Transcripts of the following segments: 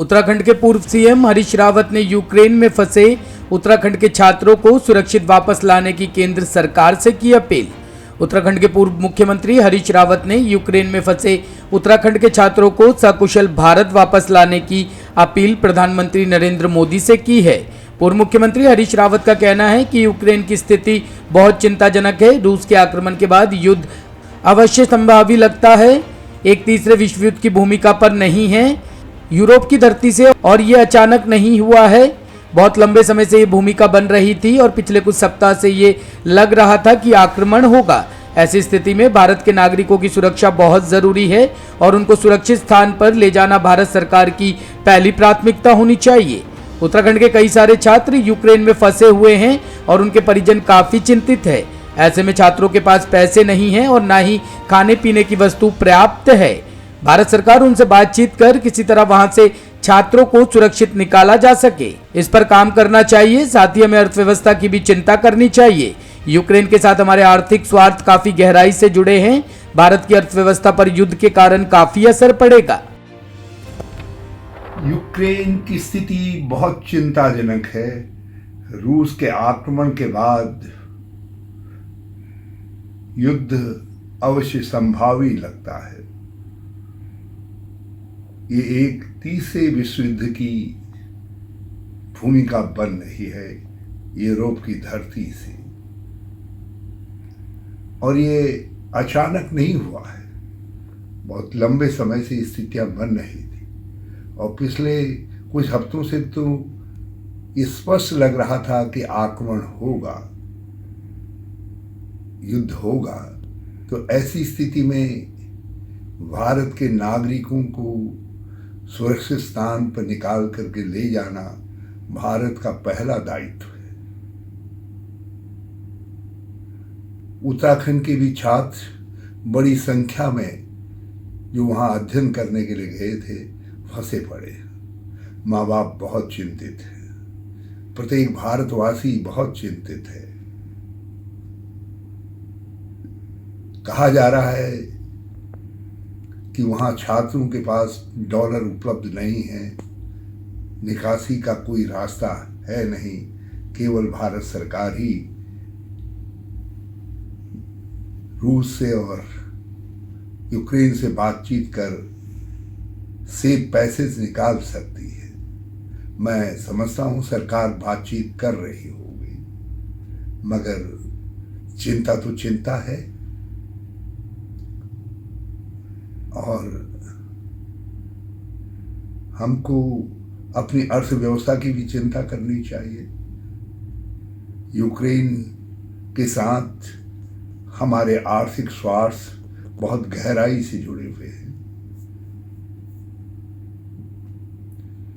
उत्तराखंड के पूर्व सीएम हरीश रावत ने यूक्रेन में फंसे उत्तराखंड के छात्रों को सुरक्षित वापस लाने की केंद्र सरकार से की अपील। उत्तराखंड के पूर्व मुख्यमंत्री हरीश रावत ने यूक्रेन में फंसे उत्तराखंड के छात्रों को सकुशल भारत वापस लाने की अपील प्रधानमंत्री नरेंद्र मोदी से की है। पूर्व मुख्यमंत्री हरीश रावत का कहना है कि यूक्रेन की स्थिति बहुत चिंताजनक है। रूस के आक्रमण के बाद युद्ध अवश्य संभावी लगता है, एक तीसरे विश्व युद्ध की भूमिका पर नहीं है यूरोप की धरती से, और ये अचानक नहीं हुआ है। बहुत लंबे समय से ये भूमिका बन रही थी और पिछले कुछ सप्ताह से ये लग रहा था कि आक्रमण होगा। ऐसी स्थिति में भारत के नागरिकों की सुरक्षा बहुत जरूरी है और उनको सुरक्षित स्थान पर ले जाना भारत सरकार की पहली प्राथमिकता होनी चाहिए। उत्तराखंड के कई सारे छात्र यूक्रेन में फंसे हुए हैं और उनके परिजन काफी चिंतित है। ऐसे में छात्रों के पास पैसे नहीं हैं और ना ही खाने पीने की वस्तु पर्याप्त है। भारत सरकार उनसे बातचीत कर किसी तरह वहां से छात्रों को सुरक्षित निकाला जा सके, इस पर काम करना चाहिए। साथ ही हमें अर्थव्यवस्था की भी चिंता करनी चाहिए। यूक्रेन के साथ हमारे आर्थिक स्वार्थ काफी गहराई से जुड़े हैं। भारत की अर्थव्यवस्था पर युद्ध के कारण काफी असर पड़ेगा। यूक्रेन की स्थिति बहुत चिंताजनक है। रूस के आक्रमण के बाद युद्ध अवश्य संभावी लगता है। ये एक तीसरे विश्व युद्ध की भूमिका बन रही है यूरोप की धरती से, और ये अचानक नहीं हुआ है। बहुत लंबे समय से स्थितियां बन रही थी और पिछले कुछ हफ्तों से तो स्पष्ट लग रहा था कि आक्रमण होगा, युद्ध होगा। तो ऐसी स्थिति में भारत के नागरिकों को सुरक्षित स्थान पर निकाल करके ले जाना भारत का पहला दायित्व है। उत्तराखंड के भी छात्र बड़ी संख्या में जो वहां अध्ययन करने के लिए गए थे फंसे पड़े। माँ बाप बहुत चिंतित हैं, प्रत्येक भारतवासी बहुत चिंतित है। कहा जा रहा है कि वहाँ छात्रों के पास डॉलर उपलब्ध नहीं है, निकासी का कोई रास्ता है नहीं, केवल भारत सरकार ही रूस से और यूक्रेन से बातचीत कर सेफ पैसेज निकाल सकती है। मैं समझता हूँ सरकार बातचीत कर रही होगी, मगर चिंता तो चिंता है। और हमको अपनी अर्थव्यवस्था की भी चिंता करनी चाहिए। यूक्रेन के साथ हमारे आर्थिक स्वार्थ बहुत गहराई से जुड़े हुए हैं।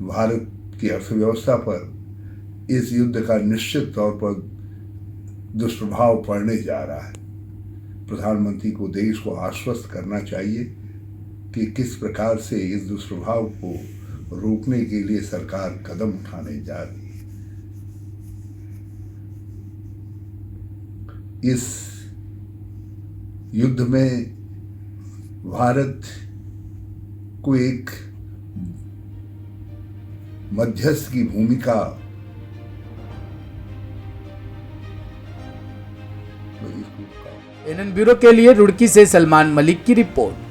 भारत की अर्थव्यवस्था पर इस युद्ध का निश्चित तौर पर दुष्प्रभाव पड़ने जा रहा है। प्रधानमंत्री को देश को आश्वस्त करना चाहिए कि किस प्रकार से इस दुष्प्रभाव को रोकने के लिए सरकार कदम उठाने जा रही है। इस युद्ध में भारत को एक मध्यस्थ की भूमिका एनएन ब्यूरो के लिए रुड़की से सलमान मलिक की रिपोर्ट।